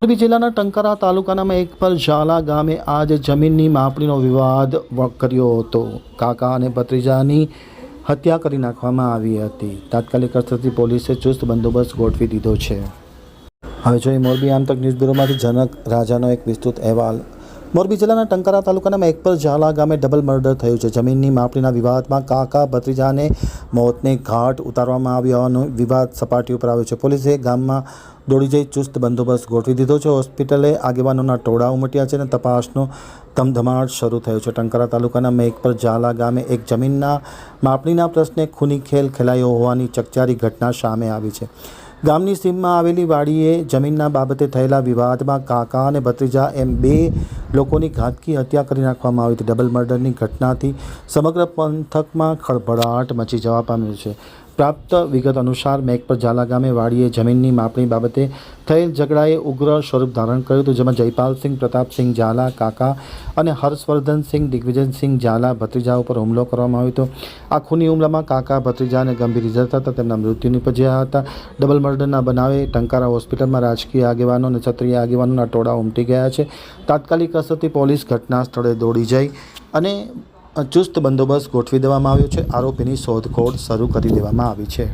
મોરબી જિલ્લાના ટંકારા તાલુકાના એકપર ઝાલા ગામે આજ જમીનની માપણીનો વિવાદ કર્યો હતો। કાકા અને ભત્રીજાની હત્યા કરી નાખવામાં આવી હતી। તાત્કાલિક અસરથી પોલીસે ચુસ્ત બંદોબસ્ત ગોઠવી દીધો છે। હવે જોઈએ મોરબી આમતક ન્યૂઝ બ્યુરોમાંથી જનક રાજાનો એક વિસ્તૃત અહેવાલ। મોરબી જિલ્લાના ટંકારા તાલુકાના એકપર ઝાલા ગામે ડબલ મર્ડર થયું છે। જમીનની માપણીના વિવાદમાં કાકા ભત્રીજાને મોતને ઘાટ ઉતારવામાં આવ્યો હોવાનો વિવાદ સપાટી ઉપર આવ્યો છે। પોલીસે ગામમાં દોડી જઈ ચુસ્ત બંદોબસ્ત ગોઠવી દીધો છે। હોસ્પિટલે આગેવાનોના ટોળા ઉમટ્યા છે અને તપાસનો ધમધમાટ શરૂ થયો છે। ટંકારા તાલુકાના મેઘપર ઝાલા ગામે એક જમીનના માપણીના પ્રશ્ને ખૂની ખેલ ખેલાયો હોવાની ચકચારી ઘટના સામે આવી છે। ગામની સીમમાં આવેલી વાડીએ જમીનના બાબતે થયેલા વિવાદમાં કાકા અને ભત્રીજા એમ બે લોકોની ઘાતકી હત્યા કરી નાખવામાં આવી હતી। ડબલ મર્ડરની ઘટનાથી સમગ્ર પંથકમાં ખળભળાટ મચી જવા પામ્યો છે। પ્રાપ્ત વિગત અનુસાર મેઘપર ઝાલા ગામે વાડીએ જમીનની માપણી બાબતે થયેલ ઝઘડાએ ઉગ્ર સ્વરૂપ ધારણ કર્યું હતું, જેમાં જયપાલસિંહ પ્રતાપસિંહ ઝાલા કાકા અને હર્ષવર્ધનસિંહ દિગ્વિજયસિંહ ઝાલા ભત્રીજા ઉપર હુમલો કરવામાં આવ્યો હતો। આ ખૂની હુમલામાં કાકા ભત્રીજાને ગંભીર ઇજા થતાં તેમના મૃત્યુ નિપજ્યા હતા। ડબલ મર્ડરના બનાવે ટંકારા હોસ્પિટલમાં રાજકીય આગેવાનો અને ક્ષત્રિય આગેવાનોના ટોળા ઉમટી ગયા છે। તાત્કાલિક અસરથી પોલીસ ઘટના સ્થળે દોડી જઈ અને ચુસ્ત બંદોબસ્ત ગોઠવી દેવામાં આવ્યો છે। આરોપીની શોધખોળ શરૂ કરી દેવામાં આવી છે।